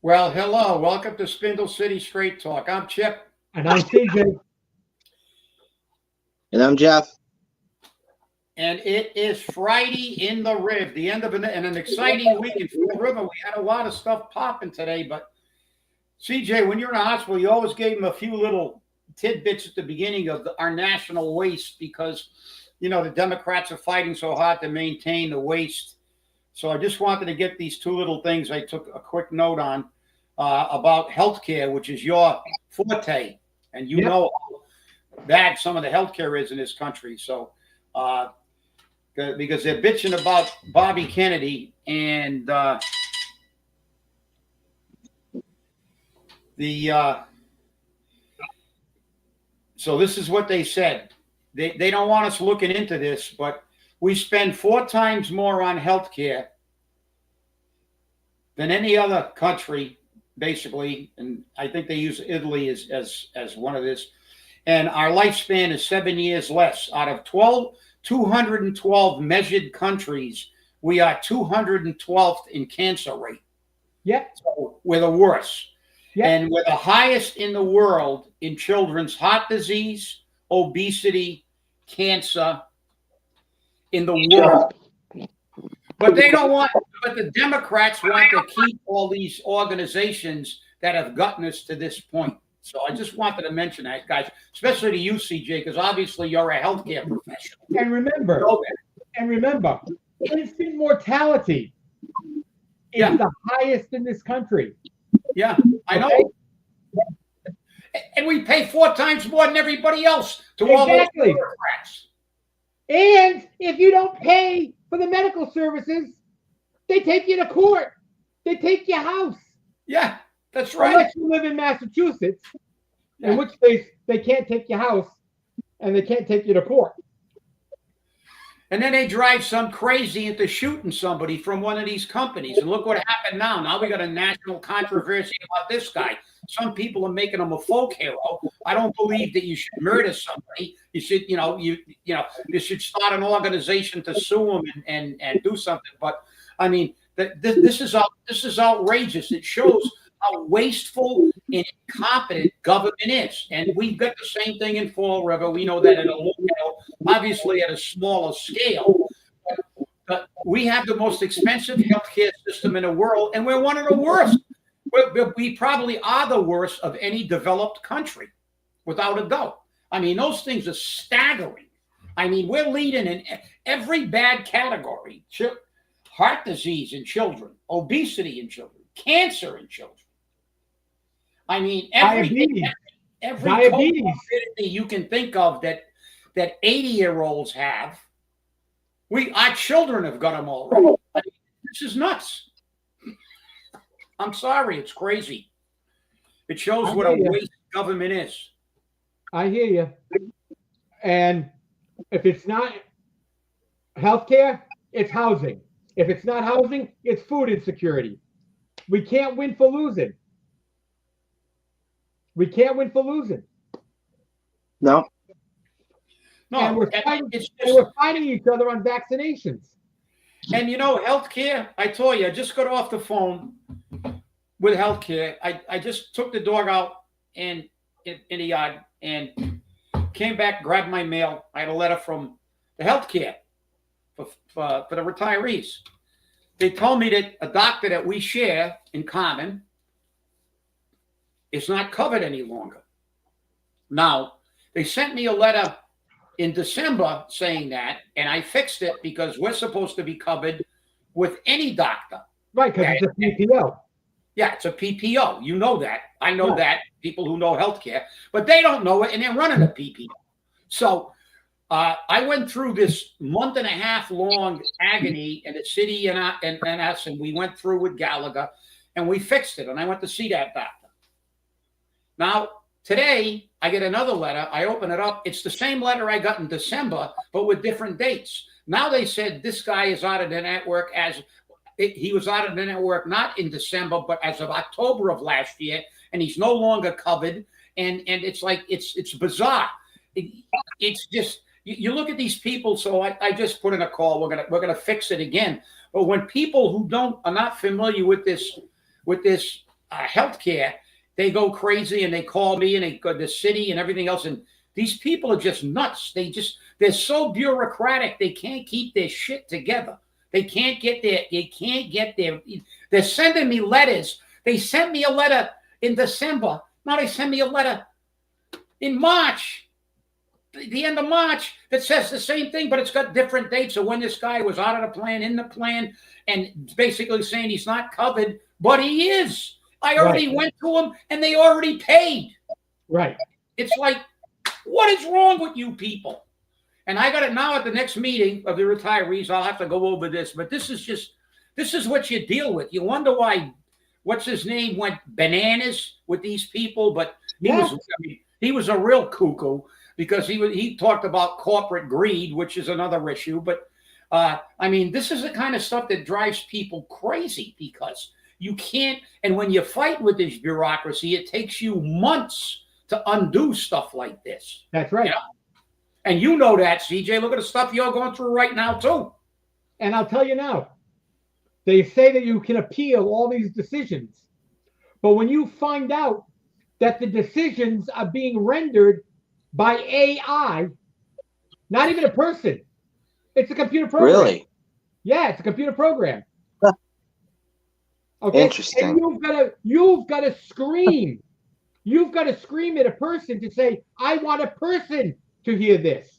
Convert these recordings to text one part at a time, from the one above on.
Well, hello. Welcome to Spindle City Straight Talk. I'm Chip. And I'm CJ. And I'm Jeff. And it is Friday in the Riv, the end of an exciting week in Fall River. We had a lot of stuff popping today, but CJ, when you're in a hospital, you always gave them a few little tidbits at the beginning of our national waste because, you know, the Democrats are fighting so hard to maintain the waste. So I just wanted to get these two little things I took a quick note on about healthcare, which is your forte. And you know how bad some of the healthcare is in this country. So because they're bitching about Bobby Kennedy and so this is what they said. They don't want us looking into this, but we spend 4 times more on healthcare than any other country, basically. And I think they use Italy as one of this. And our lifespan is 7 years less. Out of 212 measured countries, we are 212th in cancer rate. Yeah. So we're the worst. Yeah. And we're the highest in the world in children's heart disease, obesity, cancer in the world. But they don't want, but the Democrats want to keep all these organizations that have gotten us to this point. So I just wanted to mention that, guys, especially to you, CJ, because obviously you're a healthcare professional. And remember, infant mortality is the highest in this country. Yeah, I know. And we pay 4 times more than everybody else to all those Democrats. And if you don't pay for the medical services, they take you to court. They take your house. Yeah, that's right. Unless you live in Massachusetts, in which case they can't take your house and they can't take you to court. And then they drive some crazy into shooting somebody from one of these companies. And look what happened now. Now we got a national controversy about this guy. Some people are making him a folk hero. I don't believe that you should murder somebody. You should, you should start an organization to sue him and do something. But I mean, this is outrageous. It shows how wasteful and incompetent government is. And we've got the same thing in Fall River. We know that at a obviously at a smaller scale. But we have the most expensive healthcare system in the world, and we're one of the worst. We probably are the worst of any developed country, without a doubt. I mean, those things are staggering. I mean, we're leading in every bad category. Heart disease in children, obesity in children, cancer in children. I mean, every diabetes you can think of that 80-year-olds have, our children have got them already. I mean, this is nuts. I'm sorry, it's crazy. It shows what a waste government is. I hear you. And if it's not healthcare, it's housing. If it's not housing, it's food insecurity. We can't win for losing. No. And we're fighting each other on vaccinations. And you know, healthcare, I told you, I just got off the phone with healthcare. I just took the dog out in the yard and came back, grabbed my mail. I had a letter from the healthcare for the retirees. They told me that a doctor that we share in common is not covered any longer. Now, they sent me a letter in December saying that, and I fixed it because we're supposed to be covered with any doctor. Right, because it's a PPO. Yeah, it's a PPO. You know that. I know that. People who know healthcare, but they don't know it, and they're running a PPO. So I went through this month-and-a-half long agony in the city and us, and we went through with Gallagher, and we fixed it, and I went to see that doctor. Now, today, I get another letter. I open it up. It's the same letter I got in December, but with different dates. Now they said this guy is out of the network he was out of the network not in December, but as of October of last year, and he's no longer covered. And it's like it's bizarre. It's just you look at these people. So I just put in a call. We're gonna fix it again. But when people who are not familiar with this healthcare, they go crazy and they call me and they go to the city and everything else. And these people are just nuts. They're so bureaucratic. They can't keep their shit together. They can't get their, they're sending me letters. They sent me a letter in December. Now they send me a letter in March, the end of March, that says the same thing, but it's got different dates of when this guy was out of the plan, in the plan, and basically saying he's not covered, but he is. I already went to him and they already paid. Right. It's like, what is wrong with you people? And I got it now at the next meeting of the retirees. I'll have to go over this, but this is what you deal with. You wonder why, what's his name, went bananas with these people, but he was a real cuckoo because he talked about corporate greed, which is another issue. But I mean, this is the kind of stuff that drives people crazy because you can't, and when you fight with this bureaucracy, it takes you months to undo stuff like this. That's right. You know? And you know that, CJ. Look at the stuff you're going through right now, too. And I'll tell you now, they say that you can appeal all these decisions. But when you find out that the decisions are being rendered by AI, not even a person, it's a computer program. Really? Yeah, it's a computer program. Okay. Interesting. And you've got to scream. You've got to scream at a person to say, I want a person to hear this.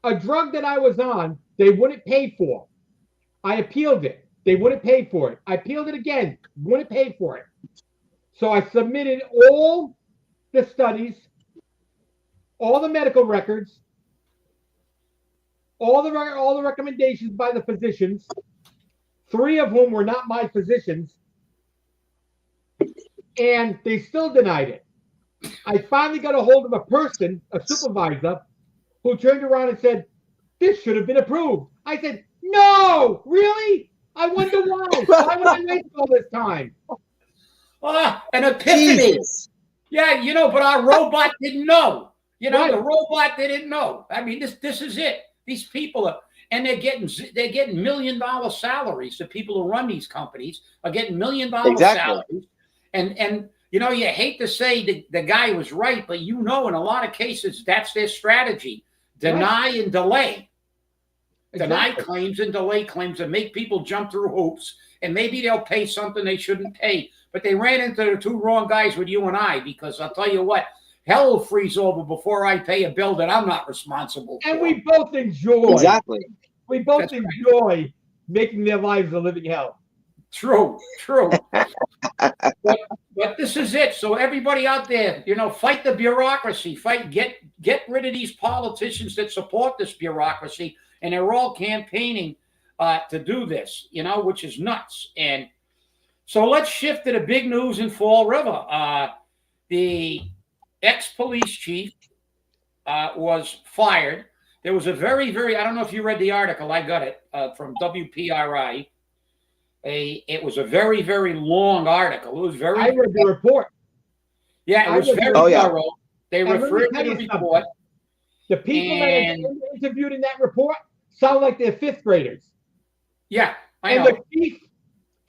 A drug that I was on, they wouldn't pay for. I appealed it. They wouldn't pay for it. I appealed it again. Wouldn't pay for it. So I submitted all the studies, all the medical records, all the recommendations by the physicians, 3 of whom were not my physicians, and they still denied it. I finally got a hold of a person, a supervisor, who turned around and said, this should have been approved. I said, no, really? I wonder why. Why would I wait all this time? An epiphany. Jesus. Yeah, but our robot didn't know. The robot didn't know. I mean, this is it. These people are, and they're getting $1 million salaries. The people who run these companies are getting $1 million salaries. And you hate to say the guy was right, but in a lot of cases, that's their strategy. Deny and delay. Deny claims and delay claims and make people jump through hoops. And maybe they'll pay something they shouldn't pay. But they ran into the 2 wrong guys with you and I, because I'll tell you what, hell will freeze over before I pay a bill that I'm not responsible for. And we both enjoy. Exactly. We both enjoy making their lives a living hell. True. But this is it. So everybody out there, fight the bureaucracy. Get rid of these politicians that support this bureaucracy, and they're all campaigning to do this, which is nuts. And so let's shift to the big news in Fall River. The ex-police chief was fired. There was a very, I don't know if you read the article. I got it from WPRI. It was a very, very long article. It was very. I read the report. Yeah, it was very thorough. They referred to the report. The people that are interviewed in that report sound like they're 5th graders. Yeah, I know. And the chief,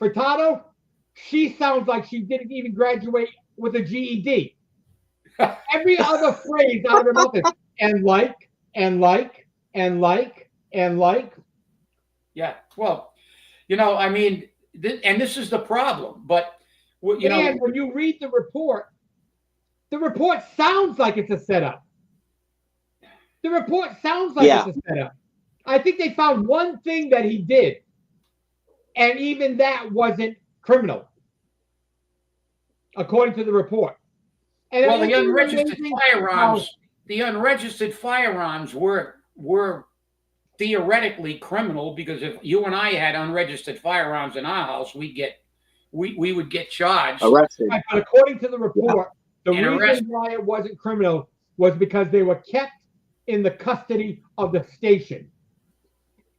Furtado, she sounds like she didn't even graduate with a GED. Every other phrase out of her mouth is and like. Yeah, well, I mean, and this is the problem. But and when you read the report sounds like it's a setup. The report sounds like it's a setup. I think they found one thing that he did, and even that wasn't criminal, according to the report. And well, the unregistered firearms were theoretically criminal, because if you and I had unregistered firearms in our house, we would get charged. Arrested. But according to the report, the reason why it wasn't criminal was because they were kept in the custody of the station.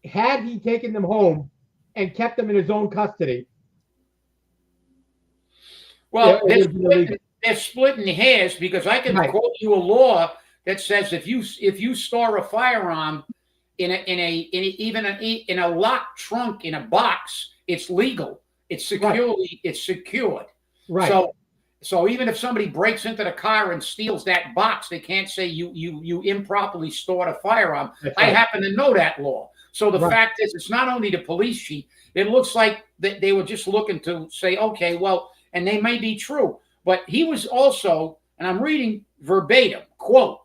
Had he taken them home and kept them in his own custody, well, they're splitting hairs, because I can quote you a law that says if you store a firearm in a locked trunk in a box, it's legal. It's secured. Right. So even if somebody breaks into the car and steals that box, they can't say you improperly stored a firearm. That's I right. happen to know that law. So the Right. fact is, it's not only the police chief. It looks like they were just looking to say, okay, well, and they may be true. But he was also, and I'm reading verbatim, quote,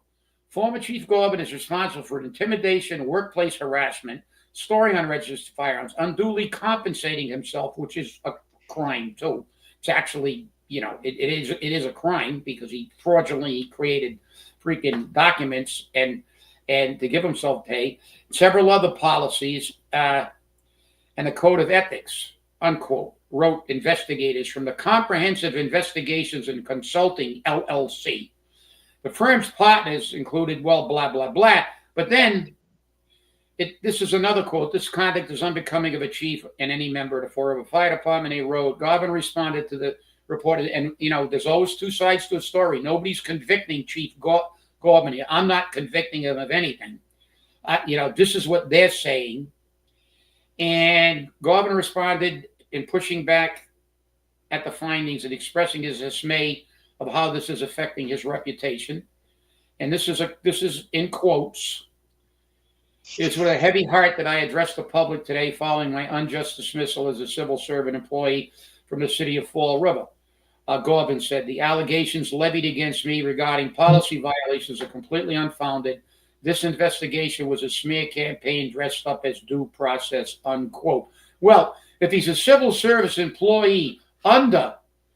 former Chief Gorman is responsible for intimidation, workplace harassment, storing unregistered firearms, unduly compensating himself, which is a crime too. It's actually, it is a crime because he fraudulently created freaking documents and to give himself pay. Several other policies and a code of ethics, unquote, wrote investigators from the Comprehensive Investigations and Consulting LLC. The firm's partners included, well, blah, blah, blah. But then this is another quote. This conduct is unbecoming of a chief and any member of the Fall River Fire Department. They wrote, Garvin responded to the reported, and there's always two sides to a story. Nobody's convicting Chief Gorman here. I'm not convicting him of anything. This is what they're saying. And Garvin responded in pushing back at the findings and expressing his dismay of how this is affecting his reputation. And this is in quotes. It's with a heavy heart that I address the public today following my unjust dismissal as a civil servant employee from the city of Fall River. Garvin said, the allegations levied against me regarding policy violations are completely unfounded. This investigation was a smear campaign dressed up as due process, unquote. Well, if he's a civil service employee under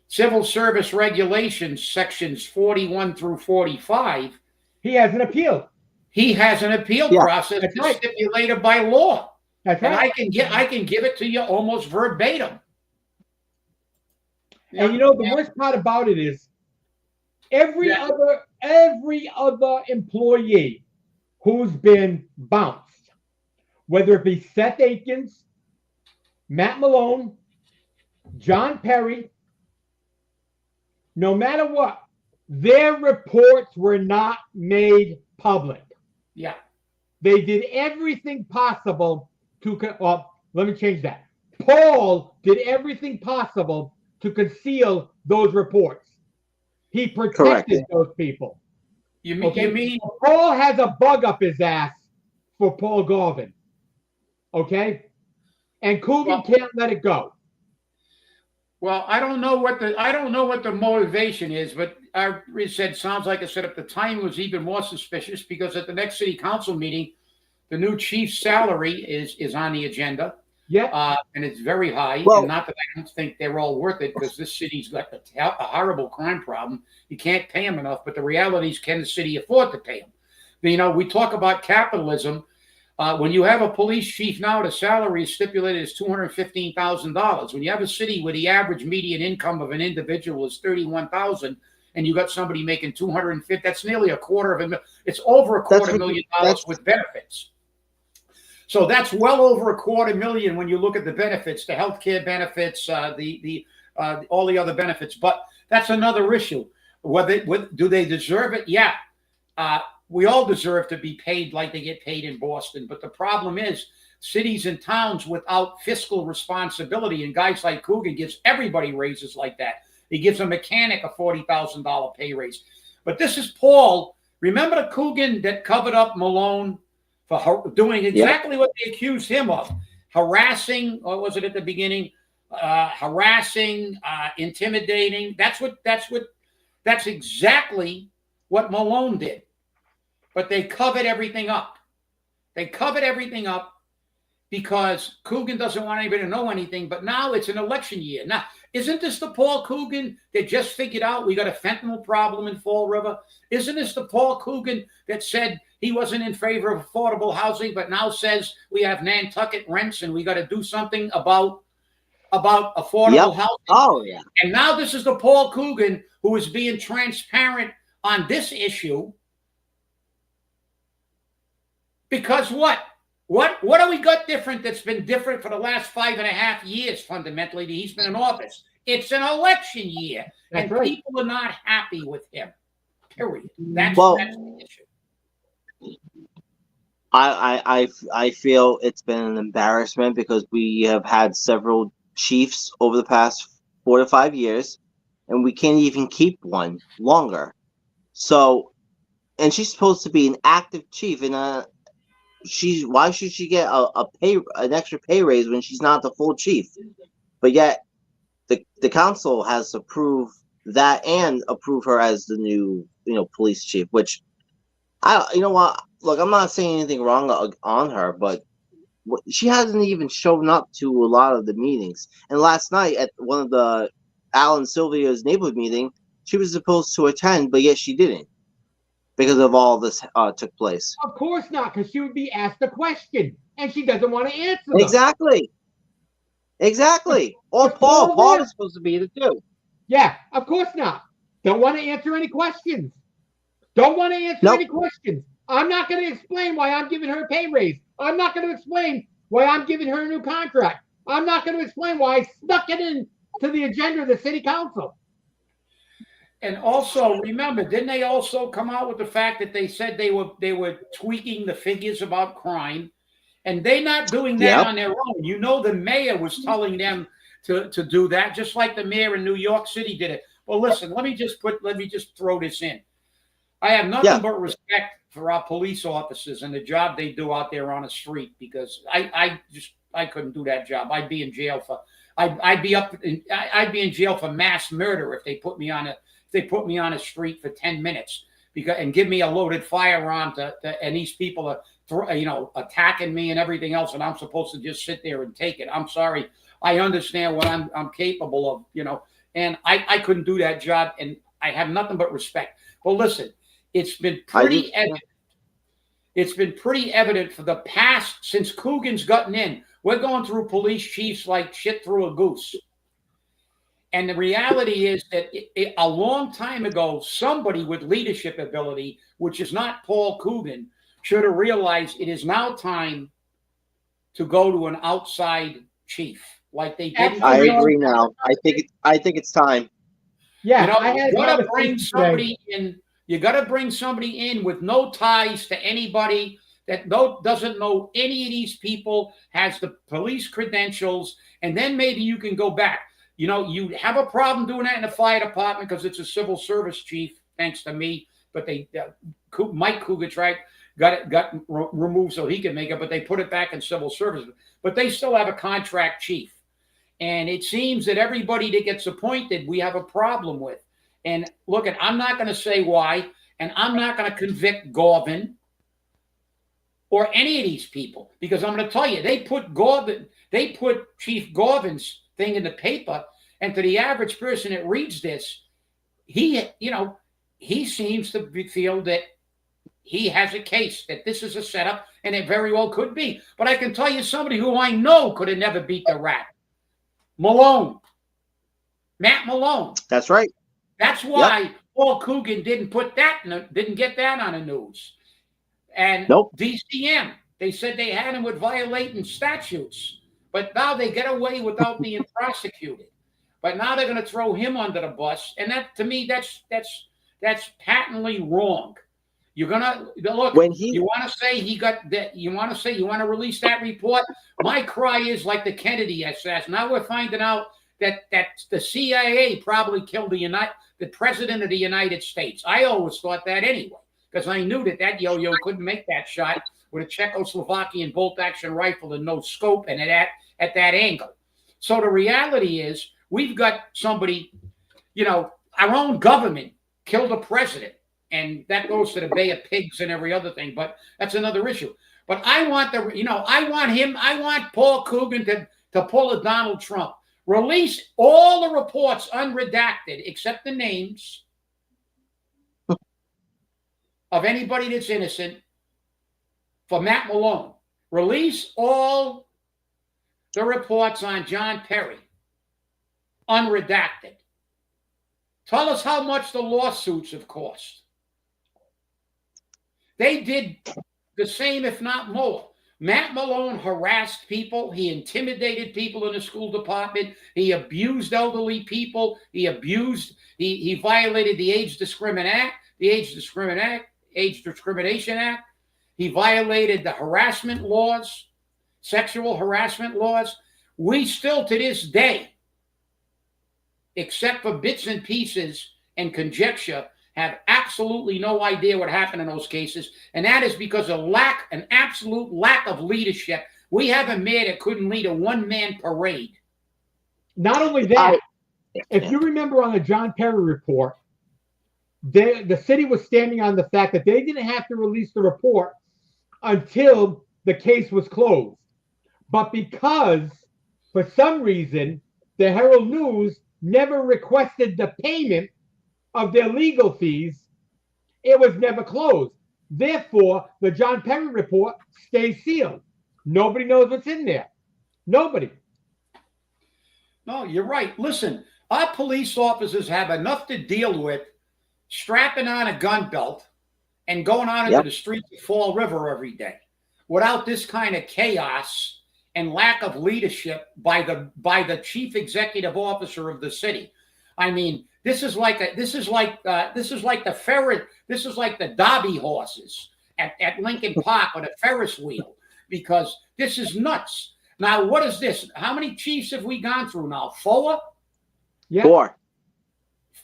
civil service regulations, sections 41 through 45, he has an appeal. He has an appeal process that's stipulated by law. That's right. And I can give it to you almost verbatim. And the worst part about it is every other employee who's been bounced, whether it be Seth Akins, Matt Malone, John Perry, no matter what, their reports were not made public. Yeah. They did everything possible let me change that. Paul did everything possible to conceal those reports. He protected those people. You mean Paul has a bug up his ass for Paul Garvin. Okay? And Coogan can't let it go. Well, I don't know what the motivation is, but I sounds like I said at the time was even more suspicious because at the next city council meeting, the new chief's salary is on the agenda. Yeah. And it's very high. Well, and not that I don't think they're all worth it because this city's got a horrible crime problem. You can't pay them enough, but the reality is, can the city afford to pay them? We talk about capitalism. When you have a police chief now, the salary is stipulated as $215,000. When you have a city where the average median income of an individual is $31,000, and you got somebody making $250, that's nearly $250,000. It's over $250,000 with benefits. So that's well over $250,000 when you look at the benefits, the healthcare benefits, all the other benefits. But that's another issue. Do they deserve it? Yeah. We all deserve to be paid like they get paid in Boston. But the problem is cities and towns without fiscal responsibility, and guys like Coogan gives everybody raises like that. He gives a mechanic a $40,000 pay raise. But this is Paul. Remember the Coogan that covered up Malone for doing exactly what they accused him of? Harassing, or was it at the beginning? Harassing, intimidating. That's exactly what Malone did. But they covered everything up. They covered everything up because Coogan doesn't want anybody to know anything. But now it's an election year. Now, isn't this the Paul Coogan that just figured out we got a fentanyl problem in Fall River? Isn't this the Paul Coogan that said he wasn't in favor of affordable housing, but now says we have Nantucket rents and we got to do something about affordable housing? Oh, yeah. And now this is the Paul Coogan who is being transparent on this issue. Because what? What have we got different that's been different for the last 5.5 years, fundamentally, that he's been in office? It's an election year, and people are not happy with him, period. That's the issue. I feel it's been an embarrassment because we have had several chiefs over the past 4 to 5 years and we can't even keep one longer. So, and she's supposed to be an active chief, and why should she get an extra pay raise when she's not the full chief? But yet the council has approved that and approve her as the new police chief, which you know what, look, I'm not saying anything wrong on her, but she hasn't even shown up to a lot of the meetings. And last night at one of the Alan Sylvia's neighborhood meeting, she was supposed to attend, but yet she didn't because of all this took place. Of course not, because she would be asked a question and she doesn't want to answer them. Exactly. Or Paul is supposed to be there too. Yeah, of course not. Don't want to answer any questions. Don't want to answer any questions. I'm not going to explain why I'm giving her a pay raise. I'm not going to explain why I'm giving her a new contract. I'm not going to explain why I snuck it in to the agenda of the city council. And also, remember, didn't they also come out with the fact that they said they were tweaking the figures about crime, and they're not doing that on their own? You know, the mayor was telling them to do that, just like the mayor in New York City did it. Well, listen, let me just throw this in. I have nothing but respect for our police officers and the job they do out there on the street, because I couldn't do that job. I'd be in jail for mass murder if they put me on a street for 10 minutes and give me a loaded firearm and these people are attacking me and everything else, and I'm supposed to just sit there and take it. I'm sorry. I understand what I'm capable of, and I couldn't do that job, and I have nothing but respect. Well, listen, it's been pretty evident. It's been pretty evident for the past, since Coogan's gotten in, we're going through police chiefs like shit through a goose. And the reality is that a long time ago, somebody with leadership ability, which is not Paul Coogan, should have realized it is now time to go to an outside chief, like they did. I agree now. I think it's time. Yeah, you got to bring somebody in. You got to bring somebody in with no ties to anybody, that doesn't know any of these people, has the police credentials, and then maybe you can go back. You have a problem doing that in the fire department because it's a civil service chief, thanks to me. But Mike Kugatrick got removed so he could make it, but they put it back in civil service. But they still have a contract chief. And it seems that everybody that gets appointed, we have a problem with. And look, I'm not going to say why, and I'm not going to convict Garvin or any of these people, because I'm going to tell you, they put Chief Garvin's thing in the paper, and to the average person that reads this, he seems to feel that he has a case, that this is a setup, and it very well could be. But I can tell you somebody who I know could have never beat the rat. Malone. Matt Malone. That's right. That's why Paul Coogan didn't get that on the news. And DCM, they said they had him with violating statutes, but now they get away without being prosecuted. But now they're going to throw him under the bus, and that, to me, that's patently wrong. You're gonna look. You want to say he got that? You want to release that report? My cry is like the Kennedy assassination. Now we're finding out that the CIA probably killed the president of the United States. I always thought that anyway, because I knew that yo-yo couldn't make that shot with a Czechoslovakian bolt-action rifle and no scope and at that angle. So the reality is, we've got somebody, our own government killed a president, and that goes to the Bay of Pigs and every other thing. But that's another issue. But I want Paul Coogan to pull a Donald Trump. Release all the reports unredacted, except the names of anybody that's innocent, for Matt Malone. Release all the reports on John Perry, unredacted. Tell us how much the lawsuits have cost. They did the same, if not more. Matt Malone harassed people. He intimidated people in the school department. He abused elderly people. He violated the Age Discrimination Act. He violated the harassment laws, sexual harassment laws. We still, to this day, except for bits and pieces and conjecture, have absolutely no idea what happened in those cases. And that is because of an absolute lack of leadership. We have a mayor that couldn't lead a one-man parade. Not only that, if you remember on the John Perry report, the city was standing on the fact that they didn't have to release the report until the case was closed. But because, for some reason, the Herald News never requested the payment of their legal fees, it was never closed. Therefore, the John Perry report stays sealed. Nobody knows what's in there. Nobody. No, you're right. Listen, our police officers have enough to deal with strapping on a gun belt and going out into the streets of Fall River every day without this kind of chaos and lack of leadership by the chief executive officer of the city. I mean, this is like the Derby horses at Lincoln Park on a Ferris wheel, because this is nuts. Now, what is this? How many chiefs have we gone through now? Four? Yeah.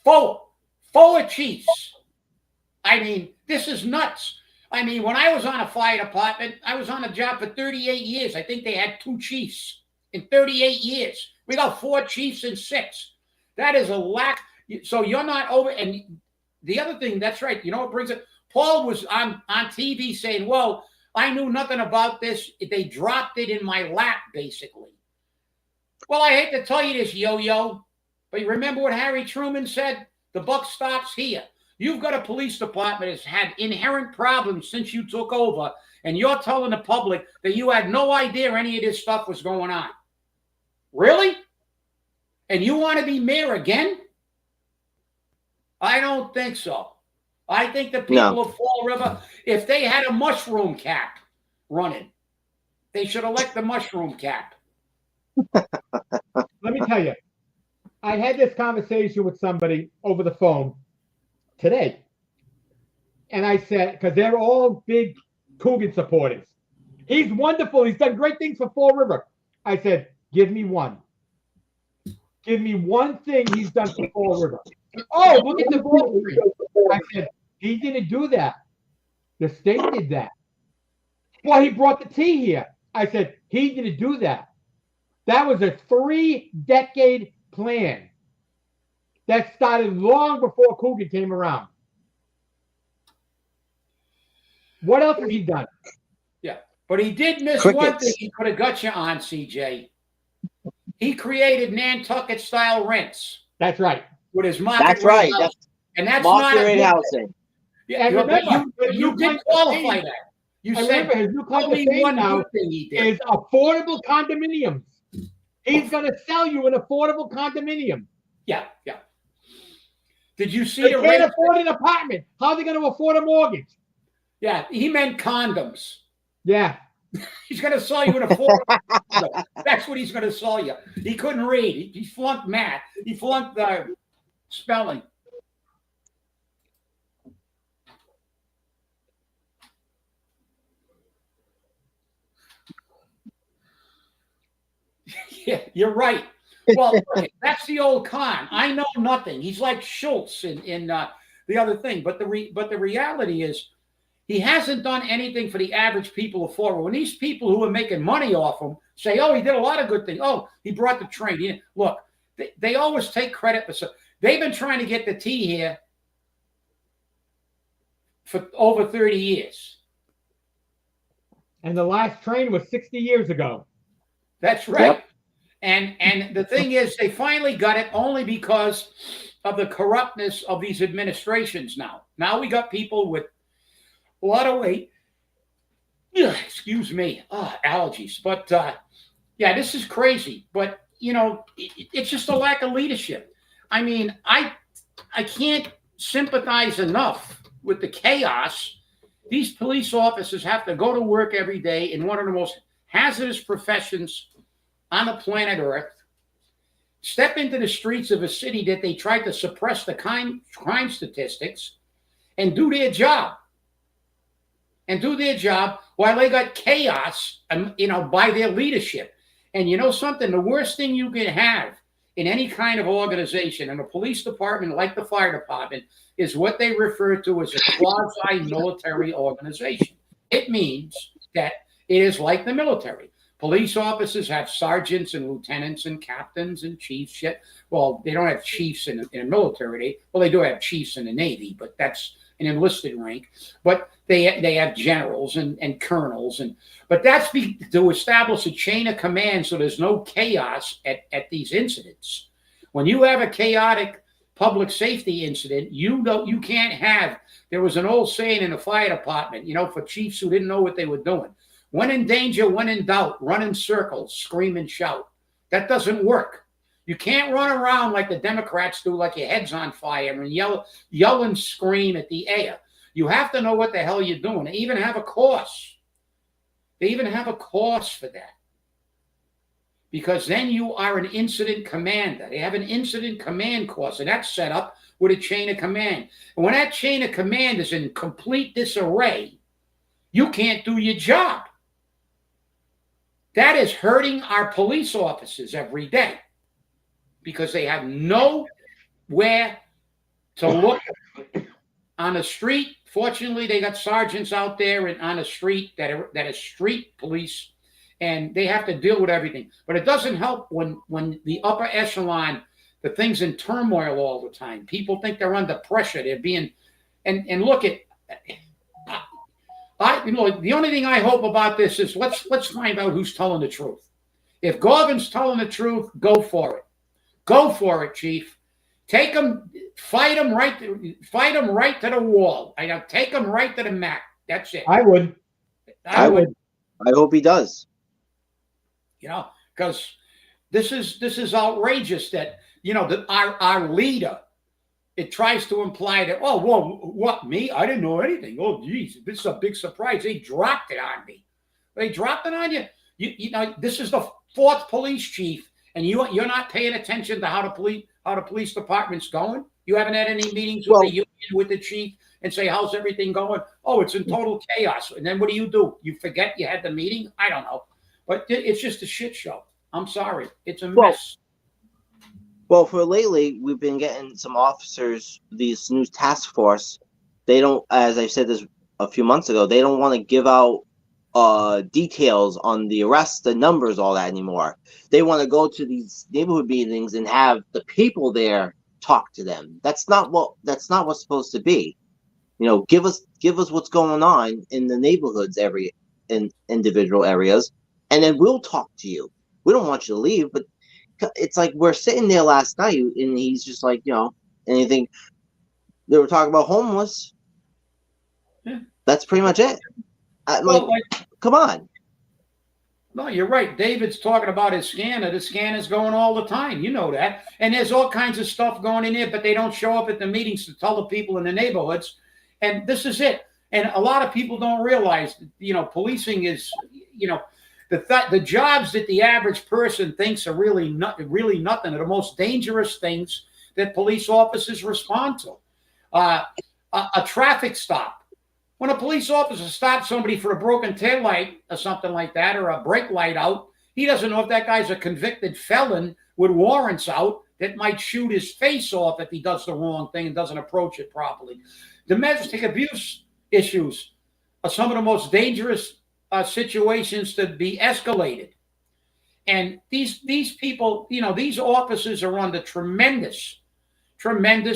Four chiefs. I mean, this is nuts. I mean, when I was on a fire department, I was on a job for 38 years. I think they had 2 chiefs in 38 years. We got 4 chiefs and 6. That is a lack. So you're not over. And the other thing, that's right. You know what brings it? Paul was on TV saying, well, I knew nothing about this. They dropped it in my lap, basically. Well, I hate to tell you this, Yo-Yo, but you remember what Harry Truman said? The buck stops here. You've got a police department that's had inherent problems since you took over, and you're telling the public that you had no idea any of this stuff was going on. Really? And you want to be mayor again? I don't think so. I think the people of Fall River, if they had a mushroom cap running, they should elect the mushroom cap. Let me tell you, I had this conversation with somebody over the phone today. And I said, because they're all big Coogan supporters. He's wonderful. He's done great things for Fall River. I said, give me one. Give me one thing he's done for Fall River. Oh, look at the vote. I said, he didn't do that. The state did that. Well, he brought the tea here. I said, he didn't do that. That was a 3-decade plan that started long before Coogan came around. What else has he done? Yeah, but he did miss one thing he could have got you on, CJ. He created Nantucket-style rents. That's right. With his market That's right. And that's market not rate housing. Yeah, and remember, you did qualify that. You said his new claim to fame now is affordable condominiums. He's going to sell you an affordable condominium. Yeah. Did you see they can't afford an apartment? How are they going to afford a mortgage? Yeah, he meant condoms. Yeah. He's going to sell you an affordable condom. That's what he's going to sell you. He couldn't read. He flunked math. He flunked spelling. Yeah, you're right. Well, that's the old con. I know nothing. He's like Schultz in the other thing. But the reality is, he hasn't done anything for the average people of Fall River. When these people who are making money off him say, "Oh, he did a lot of good things. Oh, he brought the train." Look, they always take credit for stuff. They've been trying to get the tea here for over 30 years. And the last train was 60 years ago. That's right. Yep. And the thing is, they finally got it only because of the corruptness of these administrations now. Now we got people with a lot of weight. Excuse me. Allergies. But, yeah, this is crazy. But, it's just a lack of leadership. I mean, I can't sympathize enough with the chaos. These police officers have to go to work every day in one of the most hazardous professions on the planet Earth, step into the streets of a city that they tried to suppress the crime statistics, and do their job. While they got chaos, by their leadership. And you know something? The worst thing you can have in any kind of organization, and a police department, like the fire department, is what they refer to as a quasi-military organization. It means that it is like the military. Police officers have sergeants and lieutenants and captains and chiefs. Yet, well, they don't have chiefs in the military. They do have chiefs in the Navy, but that's an enlisted rank. But they have generals and colonels, but that's to establish a chain of command so there's no chaos at these incidents. When you have a chaotic public safety incident, you can't have. There was an old saying in the fire department, for chiefs who didn't know what they were doing. When in danger, when in doubt, run in circles, scream and shout. That doesn't work. You can't run around like the Democrats do, like your head's on fire, and yell and scream at the air. You have to know what the hell you're doing. They even have a course. They even have a course for that. Because then you are an incident commander. They have an incident command course, and that's set up with a chain of command. And when that chain of command is in complete disarray, you can't do your job. That is hurting our police officers every day because they have nowhere to look on the street. Fortunately, they got sergeants out there and on the street that are street police, and they have to deal with everything. But it doesn't help when the upper echelon, the thing's in turmoil all the time. People think they're under pressure. They're being, and look at. The only thing I hope about this is let's find out who's telling the truth. If Garvin's telling the truth, go for it. Go for it, Chief. Take him, fight him right to the wall. Take him right to the mat. That's it. I would. I hope he does. Because this is outrageous that that our leader. It tries to imply that, oh, well, what, me? I didn't know anything. Oh, geez, this is a big surprise. They dropped it on me. They dropped it on you. This is the fourth police chief, and you're not paying attention to how the police department's going. You haven't had any meetings with the union, with the chief, and say, how's everything going? Oh, it's in total chaos. And then what do? You forget you had the meeting? I don't know. But it's just a shit show. I'm sorry. It's a mess. Well, for lately, we've been getting some officers, these new task force. They don't, as I said this a few months ago, they don't want to give out details on the arrests, the numbers, all that anymore. They want to go to these neighborhood meetings and have the people there talk to them. That's not what's supposed to be. Give us what's going on in the neighborhoods, in individual areas, and then we'll talk to you. We don't want you to leave, but it's like we're sitting there last night, and he's just like, anything. They were talking about homeless. Yeah. That's pretty much it. Come on. No, you're right. David's talking about his scanner. The scanner's going all the time. You know that. And there's all kinds of stuff going in there, but they don't show up at the meetings to tell the people in the neighborhoods. And this is it. And a lot of people don't realize, policing is, the jobs that the average person thinks are really nothing are the most dangerous things that police officers respond to. A traffic stop. When a police officer stops somebody for a broken taillight or something like that, or a brake light out, he doesn't know if that guy's a convicted felon with warrants out that might shoot his face off if he does the wrong thing and doesn't approach it properly. Domestic abuse issues are some of the most dangerous situations to be escalated. And these people, these officers are under tremendous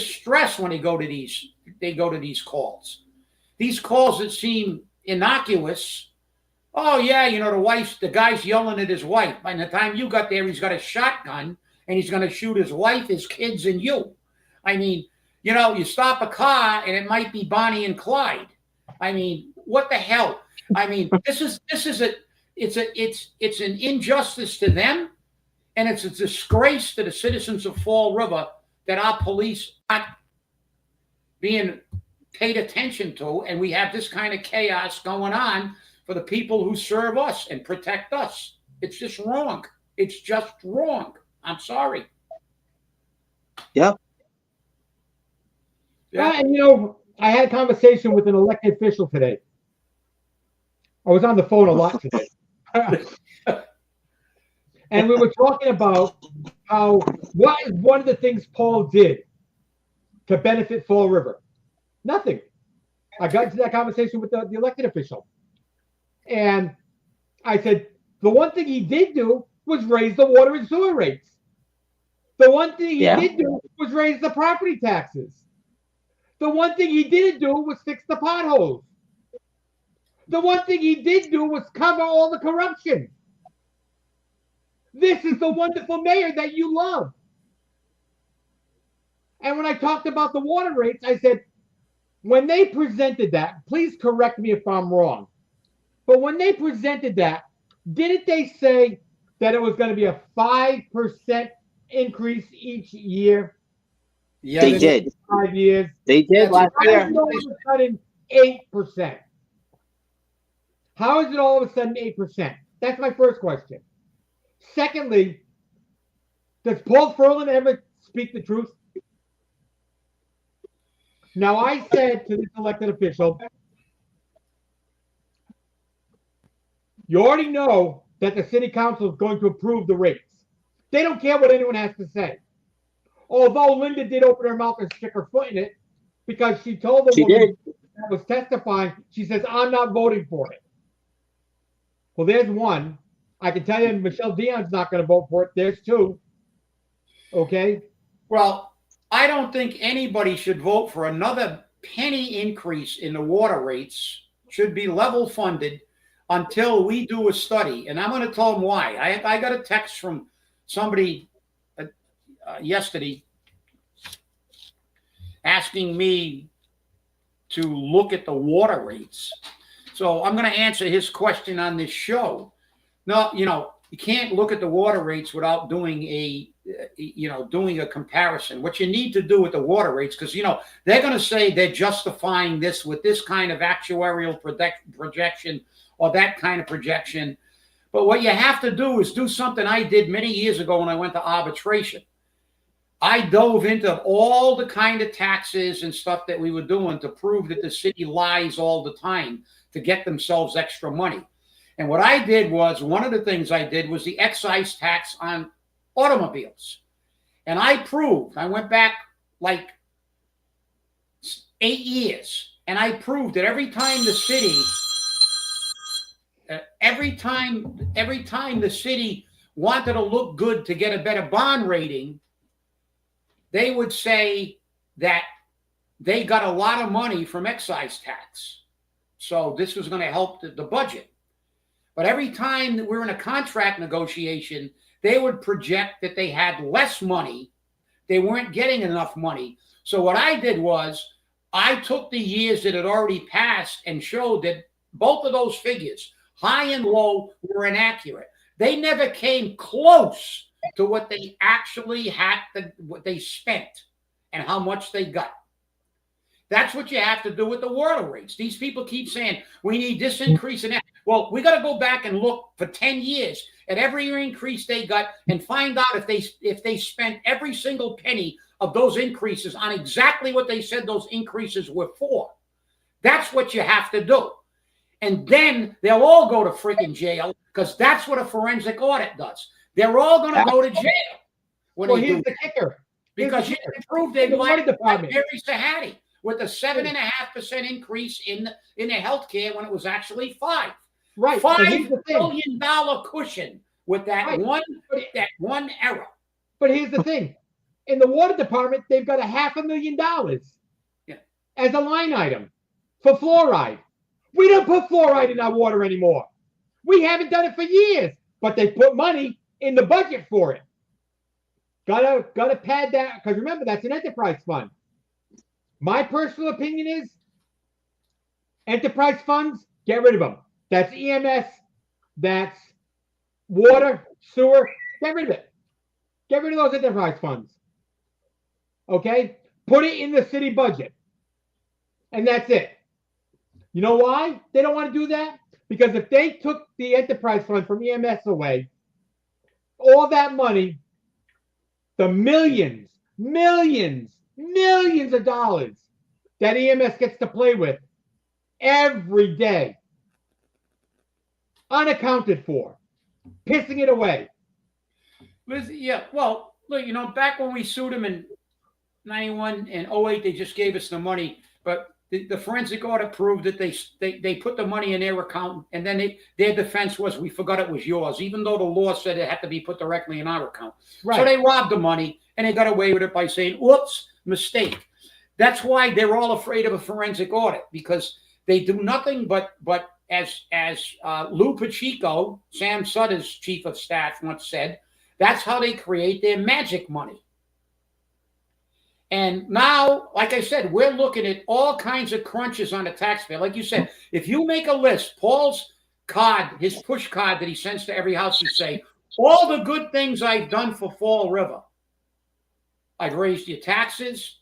stress when they go to these calls. These calls that seem innocuous. Oh yeah, the guy's yelling at his wife. By the time you got there, he's got a shotgun and he's going to shoot his wife, his kids, and you. I mean, you stop a car and it might be Bonnie and Clyde. I mean, what the hell? I mean, it's an injustice to them, and it's a disgrace to the citizens of Fall River that our police aren't being paid attention to, and we have this kind of chaos going on for the people who serve us and protect us. It's just wrong. It's just wrong. I'm sorry. Yeah. Yeah, and I had a conversation with an elected official today. I was on the phone a lot today. And we were talking about what is one of the things Paul did to benefit Fall River? Nothing. I got into that conversation with the elected official. And I said, the one thing he did do was raise the water and sewer rates. The one thing he did do was raise the property taxes. The one thing he didn't do was fix the potholes. The one thing he did do was cover all the corruption. This is the wonderful mayor that you love. And when I talked about the water rates, I said, when they presented that, please correct me if I'm wrong, but when they presented that, didn't they say that it was going to be a 5% increase each year? Yeah, They did. 5 years. They did last How year. is it all of a sudden 8%? How is it all of a sudden 8%? That's my first question. Secondly, does Paul Ferland ever speak the truth? Now, I said to this elected official, you already know that the city council is going to approve the rates. They don't care what anyone has to say. Although Linda did open her mouth and stick her foot in it because she told the woman that was testifying, she says, I'm not voting for it. Well, there's one. I can tell you Michelle Dion's not going to vote for it. There's two. Okay? Well, I don't think anybody should vote for another penny increase in the water rates. Should be level funded until we do a study. And I'm going to tell them why. I got a text from somebody yesterday asking me to look at the water rates. So I'm going to answer his question on this show. No, you can't look at the water rates without doing a comparison. What you need to do with the water rates, because they're going to say they're justifying this with this kind of actuarial projection or that kind of projection. But what you have to do is do something I did many years ago when I went to arbitration. I dove into all the kind of taxes and stuff that we were doing to prove that the city lies all the time to get themselves extra money. And what I did was, one of the things I did was the excise tax on automobiles. And I went back like 8 years, and I proved that every time the city wanted to look good to get a better bond rating, they would say that they got a lot of money from excise tax. So this was going to help the budget. But every time that we're in a contract negotiation, they would project that they had less money. They weren't getting enough money. So what I did was I took the years that had already passed and showed that both of those figures, high and low, were inaccurate. They never came close to what they actually had, what they spent and how much they got. That's what you have to do with the water rates. These people keep saying, we need this increase and that. Well, we got to go back and look for 10 years at every increase they got and find out if they spent every single penny of those increases on exactly what they said those increases were for. That's what you have to do. And then they'll all go to freaking jail, because that's what a forensic audit does. They're all going to go to jail. Well, here's the kicker. Because you can prove they lied like Barry Sahadi with a 7.5% increase in the healthcare when it was actually 5%. Right. $5 billion cushion with that one error. But here's the thing. In the water department, they've got $500,000 as a line item for fluoride. We don't put fluoride in our water anymore. We haven't done it for years, but they put money in the budget for it. Gotta pad that, because remember, that's an enterprise fund. My personal opinion is enterprise funds, get rid of them. That's EMS, that's water, sewer, get rid of it. Get rid of those enterprise funds. Okay? Put it in the city budget. And that's it. You know why they don't want to do that? Because if they took the enterprise fund from EMS away, all that money, the millions of dollars that EMS gets to play with every day, unaccounted for, pissing it away. Yeah, well, look, back when we sued them in 91 and '08, they just gave us the money, but the forensic audit proved that they put the money in their account, and then their defense was, we forgot it was yours, even though the law said it had to be put directly in our account. Right. So they robbed the money, and they got away with it by saying, "Whoops, mistake." That's why they're all afraid of a forensic audit, because they do nothing but as Lou Pacheco, Sam Sutter's chief of staff, once said, that's how they create their magic money. And now, like I said, we're looking at all kinds of crunches on the taxpayer. Like you said, if you make a list, Paul's card, his push card that he sends to every house, you say, all the good things I've done for Fall River. I've raised your taxes.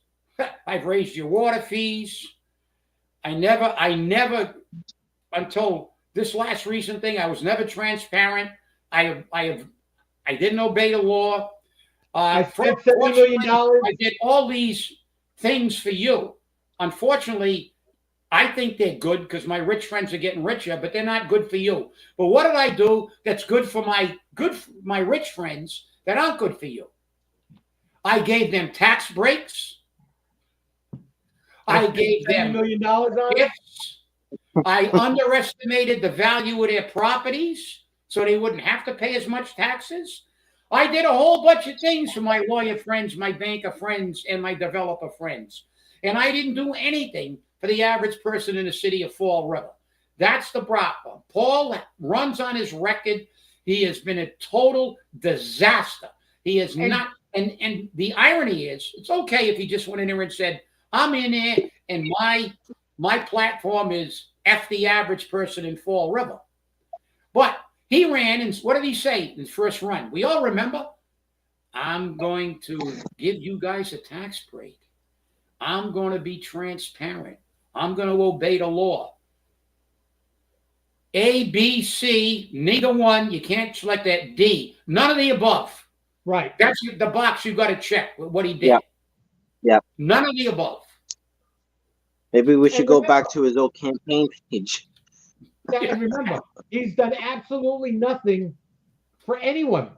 I've raised your water fees. I never, until this last recent thing, I was never transparent. I didn't obey the law. I spent $70 million. I did all these things for you. Unfortunately, I think they're good because my rich friends are getting richer, but they're not good for you. But what did I do that's good for my rich friends that aren't good for you? I gave them tax breaks. I gave them $70 million on gifts. I underestimated the value of their properties so they wouldn't have to pay as much taxes. I did a whole bunch of things for my lawyer friends, my banker friends, and my developer friends. And I didn't do anything for the average person in the city of Fall River. That's the problem. Paul runs on his record. He has been a total disaster. He is not. And the irony is, it's okay if he just went in there and said, I'm in there and my platform is F the average person in Fall River. But he ran, and what did he say in his first run? We all remember, I'm going to give you guys a tax break. I'm going to be transparent. I'm going to obey the law. A, B, C, neither one. You can't select that. D, none of the above. Right. That's the box you got to check with what he did. Yeah. None of the above. Maybe we should go back to his old campaign page. And remember, he's done absolutely nothing for anyone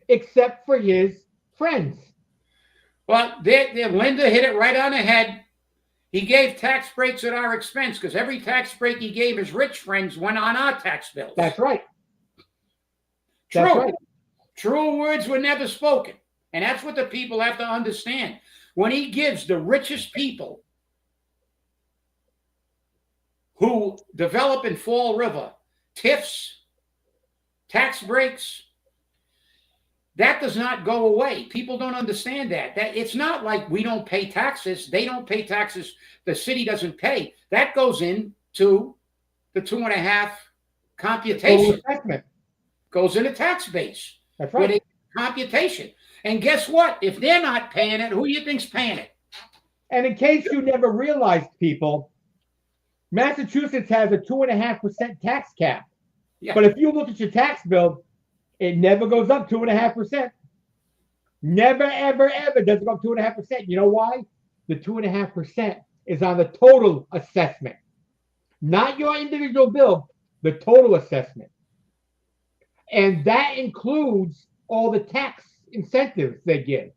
except for his friends. Well, Linda hit it right on the head. He gave tax breaks at our expense because every tax break he gave his rich friends went on our tax bills. That's right. True. That's right. True words were never spoken. And that's what the people have to understand. When he gives the richest people who develop in Fall River TIFs, tax breaks, that does not go away. People don't understand that. It's not like we don't pay taxes. They don't pay taxes. The city doesn't pay. That goes into the 2.5 computation. Goes into tax base. That's right. With a computation. And guess what? If they're not paying it, who do you think's paying it? And in case you never realized, people, Massachusetts has a 2.5% tax cap. Yeah. But if you look at your tax bill, it never goes up 2.5%. Never, ever, ever does it go up 2.5%. You know why? The 2.5% is on the total assessment, not your individual bill, the total assessment. And that includes all the tax incentives they give.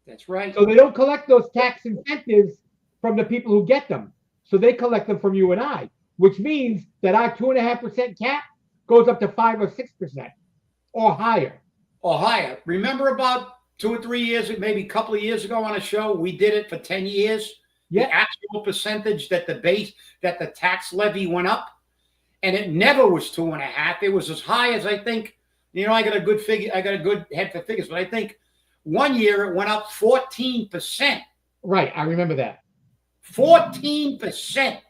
That's right. So they don't collect those tax incentives from the people who get them. So they collect them from you and I, which means that our 2.5% cap goes up to 5 or 6% or higher. Or higher. Remember about 2 or 3 years, maybe a couple of years ago on a show, we did it for 10 years. Yeah. The actual percentage that the tax levy went up, and it never was 2.5. It was as high as, I think, I got a good figure. I got a good head for figures, but I think one year it went up 14%. Right. I remember that. 14%.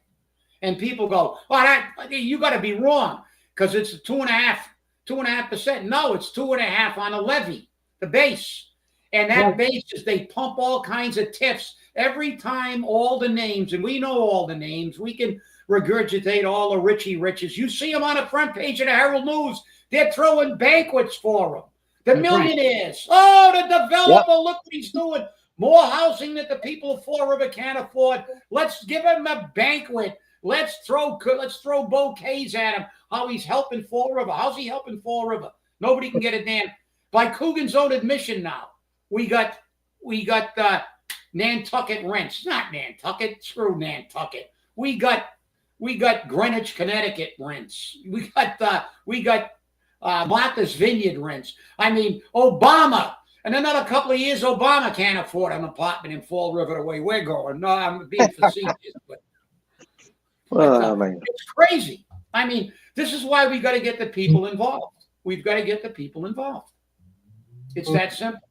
And people go, well, you got to be wrong because it's 2.5%. No, it's 2.5 on a levy, the base. And that base is they pump all kinds of TIFs every time, all the names, and we know all the names. We can regurgitate all the Richie Riches. You see them on the front page of the Herald News. They're throwing banquets for them. The millionaires. Right. Oh, the developer, look what he's doing. More housing that the people of Fall River can't afford. Let's give him a banquet. Let's throw bouquets at him. How he's helping Fall River. How's he helping Fall River? Nobody can get a damn. By Coogan's own admission now, we got Nantucket rents. Not Nantucket. Screw Nantucket. We got Greenwich, Connecticut rents. We got Martha's Vineyard rents. I mean, Obama. In another couple of years, Obama can't afford an apartment in Fall River the way we're going. No, I'm being facetious, but it's crazy. I mean, this is why we got to get the people involved. We've got to get the people involved. It's that simple.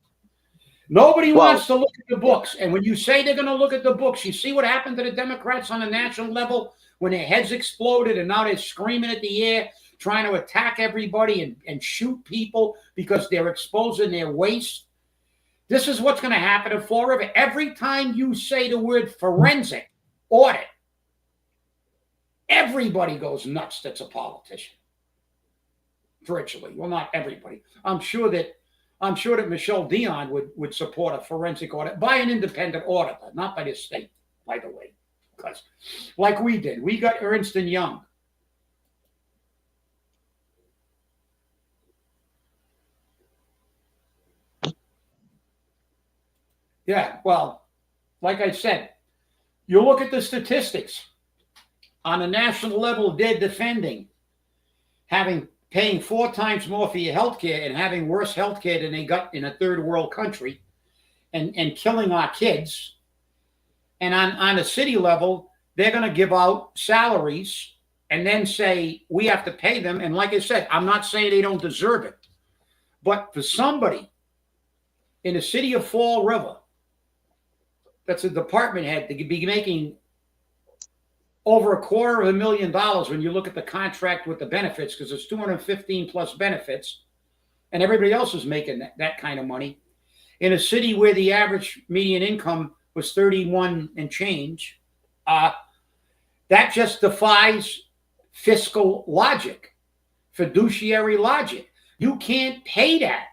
Nobody wants to look at the books. And when you say they're going to look at the books, you see what happened to the Democrats on a national level when their heads exploded and now they're screaming at the air, trying to attack everybody and shoot people because they're exposing their waste. This is what's going to happen in Fall River. Every time you say the word forensic audit, everybody goes nuts that's a politician. Virtually. Well, not everybody. I'm sure that Michelle Dion would support a forensic audit by an independent auditor, not by the state, by the way. Because like we did, we got Ernst & Young. Yeah, well, like I said, you look at the statistics. On a national level, they're defending paying 4 times more for your health care and having worse health care than they got in a third world country and killing our kids. And on a city level, they're going to give out salaries and then say we have to pay them. And like I said, I'm not saying they don't deserve it. But for somebody in the city of Fall River that's a department head to be making over $250,000 when you look at the contract with the benefits, because it's 215 plus benefits, and everybody else is making that kind of money. In a city where the average median income was 31 and change, that just defies fiscal logic, fiduciary logic. You can't pay that.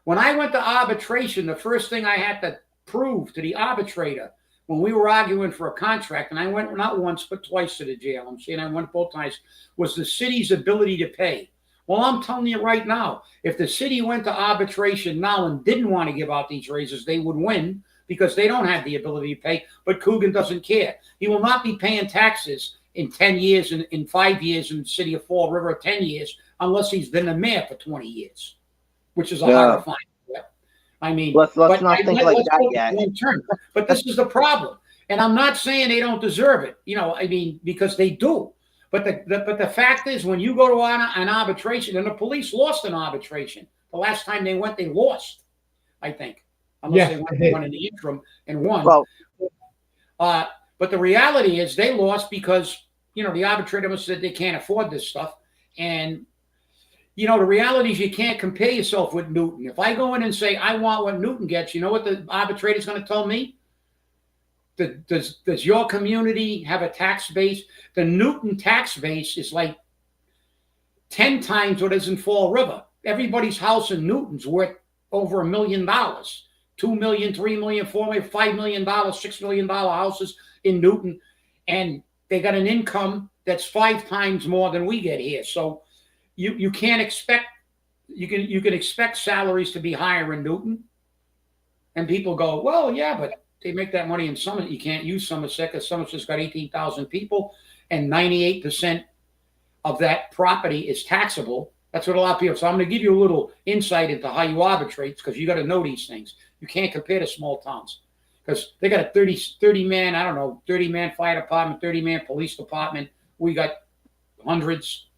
When I went to arbitration, the first thing I had to prove to the arbitrator when we were arguing for a contract, and I went not once but twice to the jail, I'm saying I went both times, was the city's ability to pay. Well, I'm telling you right now, if the city went to arbitration now and didn't want to give out these raises, they would win because they don't have the ability to pay, but Coogan doesn't care. He will not be paying taxes in 10 years, in 5 years in the city of Fall River, 10 years, unless he's been the mayor for 20 years, which is a horrifying. I mean, let's not think like that yet. But this is the problem, and I'm not saying they don't deserve it. You know, I mean, because they do. But the fact is, when you go to an arbitration, and the police lost an arbitration the last time they went, they lost. I think, unless they went one in the interim and won. Well, but the reality is, they lost because the arbitrator said they can't afford this stuff, and the reality is you can't compare yourself with Newton. If I go in and say, I want what Newton gets, you know what the arbitrator is going to tell me? Does your community have a tax base? The Newton tax base is like 10 times what is in Fall River. Everybody's house in Newton's worth over $1 million. $2 million, $3 million, $4 million, $5 million, $6 million houses in Newton. And they got an income that's 5 times more than we get here. So you can't expect, you can expect salaries to be higher in Newton. And people go, well, yeah, but they make that money in Somerset. You can't use Somerset because Somerset's got 18,000 people and 98% of that property is taxable. That's what a lot of people. So I'm going to give you a little insight into how you arbitrate because you got to know these things. You can't compare to small towns because they got a 30 man, 30 man fire department, 30 man police department. We got hundreds.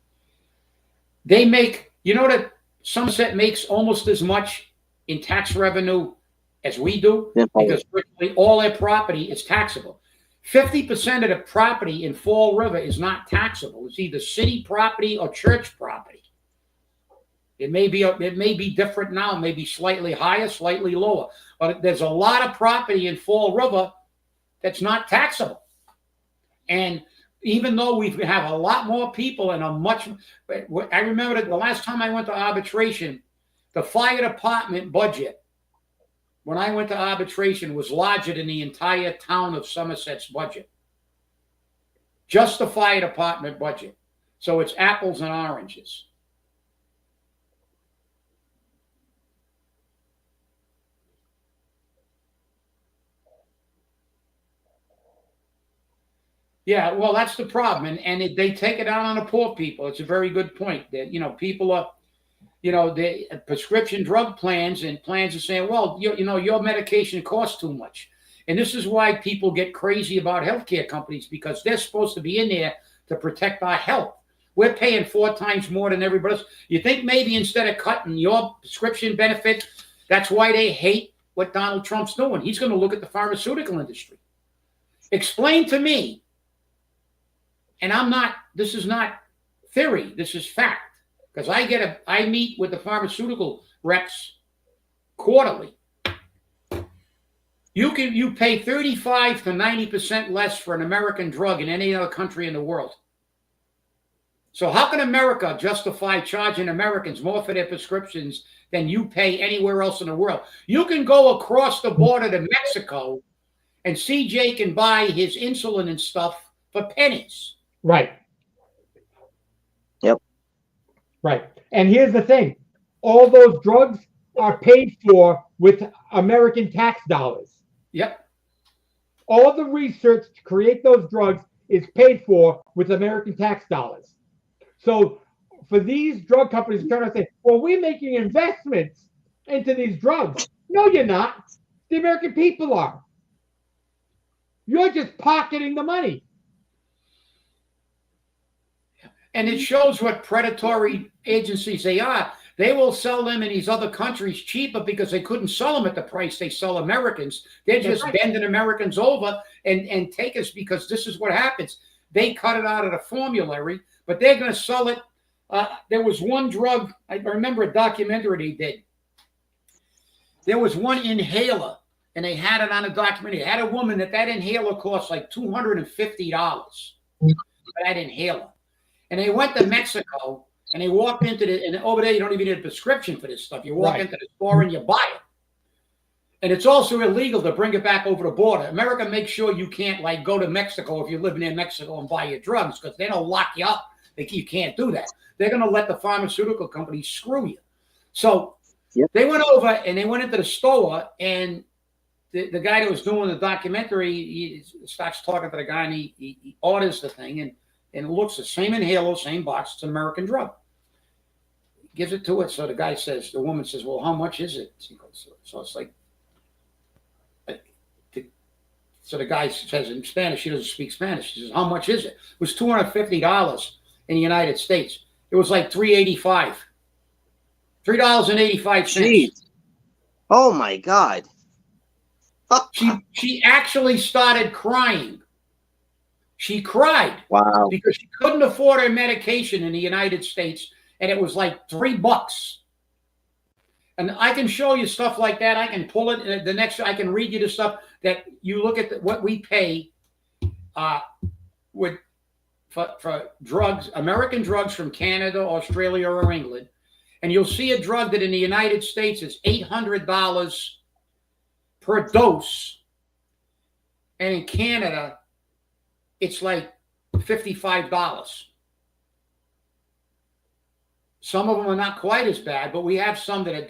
They make, that Somerset makes almost as much in tax revenue as we do because virtually all their property is taxable. 50% of the property in Fall River is not taxable. It's either city property or church property. It may be different now, maybe slightly higher, slightly lower. But there's a lot of property in Fall River that's not taxable. And even though we have a lot more people and I remember that the last time I went to arbitration, the fire department budget, when I went to arbitration, was larger than the entire town of Somerset's budget. Just the fire department budget. So it's apples and oranges. Yeah, well, that's the problem, they take it out on the poor people. It's a very good point that people are, the prescription drug plans and plans are saying, well, your medication costs too much, and this is why people get crazy about healthcare companies because they're supposed to be in there to protect our health. We're paying 4 times more than everybody else. You think maybe instead of cutting your prescription benefit, that's why they hate what Donald Trump's doing? He's going to look at the pharmaceutical industry. Explain to me. And this is not theory, this is fact. Because I meet with the pharmaceutical reps quarterly. You pay 35 to 90% less for an American drug in any other country in the world. So how can America justify charging Americans more for their prescriptions than you pay anywhere else in the world? You can go across the border to Mexico and CJ can buy his insulin and stuff for pennies. Right. Yep. Right. And here's the thing. All those drugs are paid for with American tax dollars. Yep. All the research to create those drugs is paid for with American tax dollars. So for these drug companies trying to say, well, we're making investments into these drugs. No, you're not. The American people are. You're just pocketing the money. And it shows what predatory agencies they are. They will sell them in these other countries cheaper because they couldn't sell them at the price they sell Americans. They're just bending Americans over and take us because this is what happens. They cut it out of the formulary, but they're going to sell it. There was one drug, I remember a documentary they did. There was one inhaler, and they had it on a documentary. They had a woman that inhaler cost like $250 for that inhaler. And they went to Mexico and they walked into and over there, you don't even need a prescription for this stuff. You walk into the store and you buy it. And it's also illegal to bring it back over the border. America makes sure you can't go to Mexico if you're living in Mexico and buy your drugs because they don't lock you up. You can't do that. They're going to let the pharmaceutical companies screw you. So they went over and they went into the store and the guy that was doing the documentary, he starts talking to the guy and he orders the thing and it looks the same inhaler, same box. It's an American drug. He gives it to it. So the woman says, well, how much is it? He goes, so it's like, so the guy says in Spanish, she doesn't speak Spanish. She says, how much is it? It was $250 in the United States. It was like $3.85. $3.85. Jeez. Oh my God. She actually started crying. She cried. Wow. Because she couldn't afford her medication in the United States, and it was like $3. And I can show you stuff like that. I can pull it. I can read you the stuff that you look at what we pay for drugs, American drugs from Canada, Australia, or England, and you'll see a drug that in the United States is $800 per dose, and in Canada, it's like $55. Some of them are not quite as bad, but we have some that are.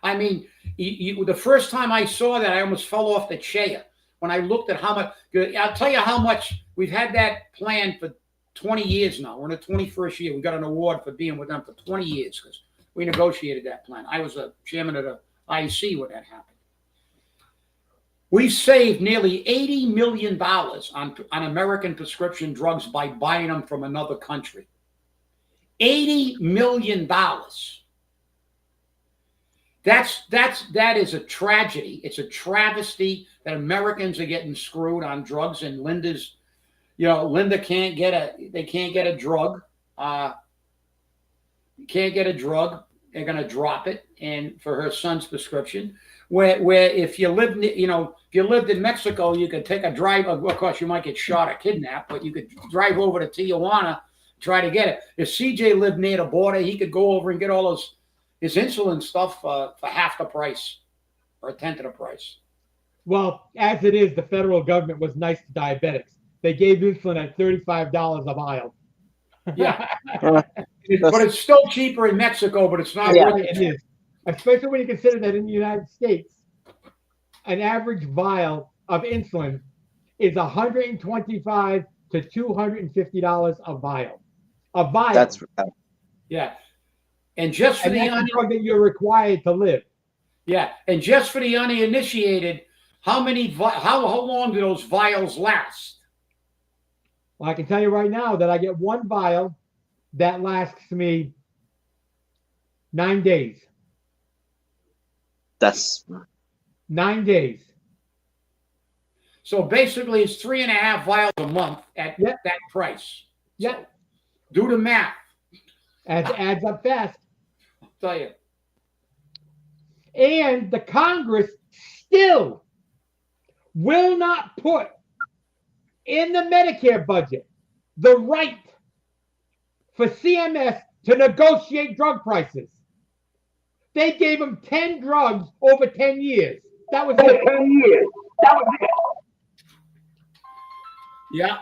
I mean, the first time I saw that, I almost fell off the chair when I looked at how much. I'll tell you how much we've had that plan for 20 years now. We're in the 21st year. We got an award for being with them for 20 years because we negotiated that plan. I was a chairman of the IEC when that happened. We saved nearly $80 million on American prescription drugs by buying them from another country. $80 million. That is a tragedy. It's a travesty that Americans are getting screwed on drugs, and Linda can't get a drug. Can't get a drug. They're going to drop it, and for her son's prescription. Where if you lived, if you lived in Mexico, you could take a drive. Of course, you might get shot or kidnapped, but you could drive over to Tijuana, try to get it. If CJ lived near the border, he could go over and get all his insulin stuff for half the price or a tenth of the price. Well, as it is, the federal government was nice to diabetics. They gave insulin at $35 a vial. Yeah, but it's still cheaper in Mexico, but it's not. Yeah, it is. Especially when you consider that in the United States, an average vial of insulin is 125 to $250 a vial. A vial. That's Yeah. And just for and the that's the drug that you're required to live. yeah, and just for the uninitiated, how long do those vials last? Well, I can tell you right now that I get one vial that lasts me 9 days. That's 9 days. So basically, it's 3.5 vials a month at Yep. that price. Yep. So do the math. Adds up fast. I'll tell you. And the Congress still will not put in the Medicare budget the right for CMS to negotiate drug prices. They gave them 10 drugs over 10 years. That was it. Yeah.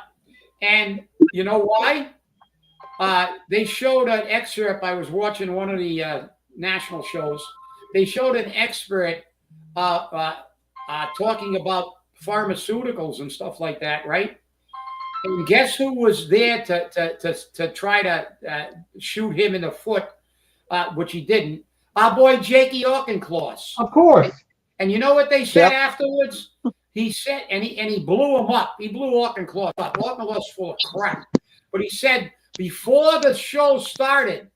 And you know why? They showed an excerpt. I was watching one of the national shows. They showed an expert talking about pharmaceuticals and stuff like that, right? And guess who was there to try to shoot him in the foot, which he didn't? Our boy Jakey Auchincloss. Of course. And you know what they said Yep. afterwards? He said, and he blew him up. He blew Auchincloss up. Auchincloss full of crap. But he said before the show started,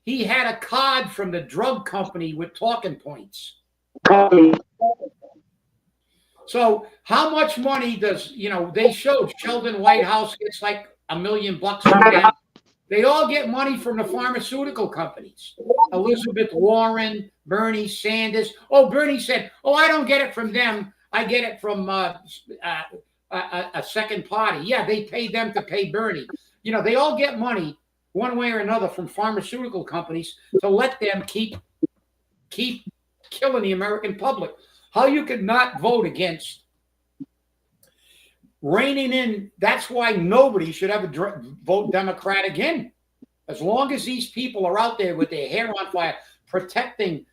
he had a card from the drug company with talking points. So how much money does, they showed Sheldon Whitehouse gets like $1 million from them. They all get money from the pharmaceutical companies. Elizabeth Warren, Bernie Sanders. Oh, Bernie said, I don't get it from them. I get it from a second party. Yeah, they pay them to pay Bernie. They all get money one way or another from pharmaceutical companies to let them keep killing the American public. How you could not vote against reining in, that's why nobody should ever vote Democrat again. As long as these people are out there with their hair on fire, protecting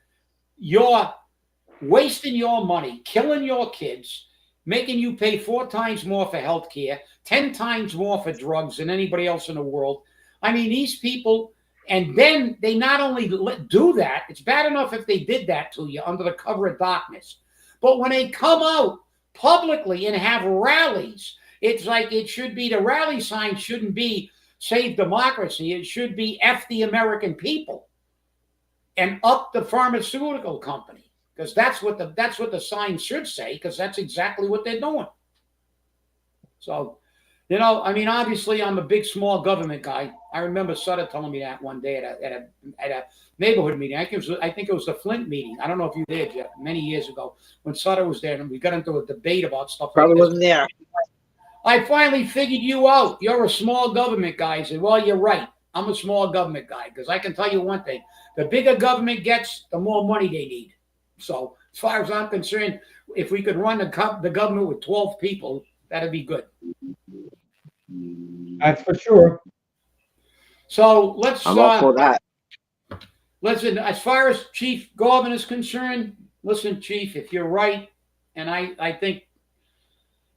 wasting your money, killing your kids, making you pay 4 times more for health care, 10 times more for drugs than anybody else in the world. I mean, these people, and then they not only do that, it's bad enough if they did that to you under the cover of darkness, but when they come out publicly and have rallies, it's like it should be, the rally sign shouldn't be save democracy. It should be F the American people and up the pharmaceutical company, because that's what the sign should say, because that's exactly what they're doing. So, obviously I'm a big small government guy. I remember Sutter telling me that one day at a neighborhood meeting. I think it was the Flint meeting. I don't know if you were there, Jeff, many years ago when Sutter was there, and we got into a debate about stuff. probably like this. wasn't there. I finally figured you out. You're a small government guy. I said, well, you're right. I'm a small government guy, because I can tell you one thing. The bigger government gets, the more money they need. So as far as I'm concerned, if we could run the government with 12 people, that'd be good. That's for sure. So let's I'm all for that. listen, as far as Chief Garvin is concerned, listen, Chief, if you're right, and I think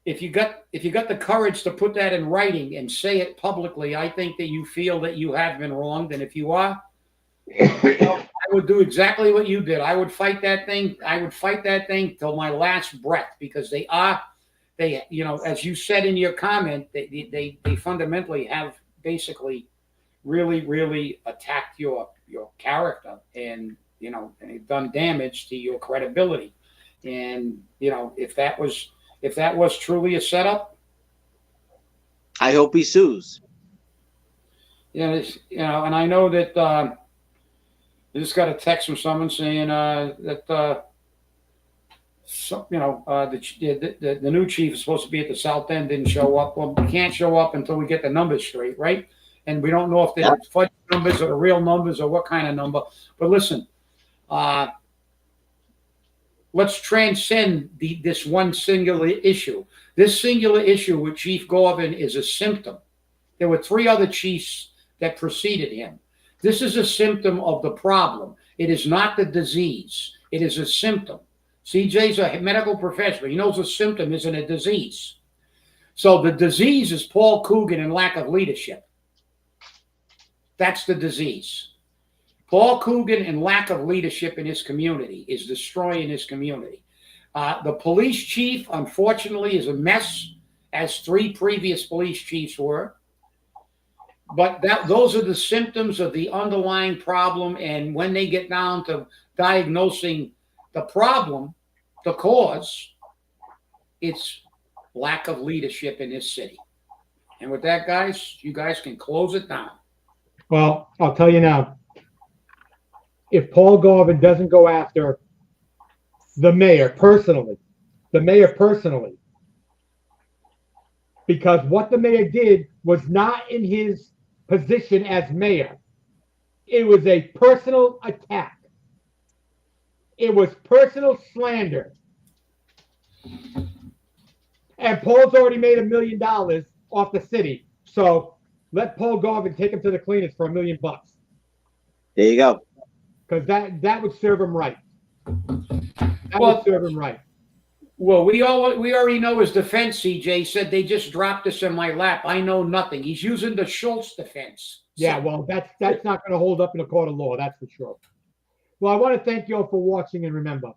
if you got the courage to put that in writing and say it publicly, I think that you feel that you have been wronged. And if you are, I would do exactly what you did. I would fight that thing. I would fight that thing till my last breath, because they, as you said in your comment, they fundamentally have basically really, really attacked your character, and and they've done damage to your credibility. And if that was truly a setup, I hope he sues. and I know that I just got a text from someone saying that the new chief is supposed to be at the South End, didn't show up. Well, we can't show up until we get the numbers straight, right? And we don't know if they're fudge numbers or the real numbers or what kind of number. But listen, let's transcend this one singular issue. This singular issue with Chief Garvin is a symptom. There were 3 other chiefs that preceded him. This is a symptom of the problem. It is not the disease. It is a symptom. CJ's a medical professional. He knows a symptom isn't a disease. So the disease is Paul Coogan and lack of leadership. That's the disease. Paul Coogan and lack of leadership in his community is destroying his community. The police chief, unfortunately, is a mess, as 3 previous police chiefs were. But those are the symptoms of the underlying problem. And when they get down to diagnosing the problem, the cause, it's lack of leadership in this city. And with that, guys, you guys can close it down. Well, I'll tell you now, if Paul Garvin doesn't go after the mayor personally, because what the mayor did was not in his position as mayor. It was a personal attack. It was personal slander. And Paul's already made $1 million off the city. So let Paul Garvin take him to the cleaners for $1 million. There you go. Because that would serve him right. That would serve him right. Well, we already know his defense, CJ said they just dropped this in my lap. I know nothing. He's using the Schultz defense. Yeah, well, that's not going to hold up in a court of law, that's for sure. Well, I want to thank you all for watching, and remember,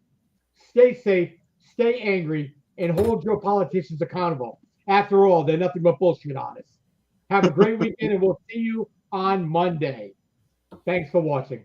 stay safe, stay angry, and hold your politicians accountable. After all, they're nothing but bullshit artists. Have a great weekend, and we'll see you on Monday. Thanks for watching.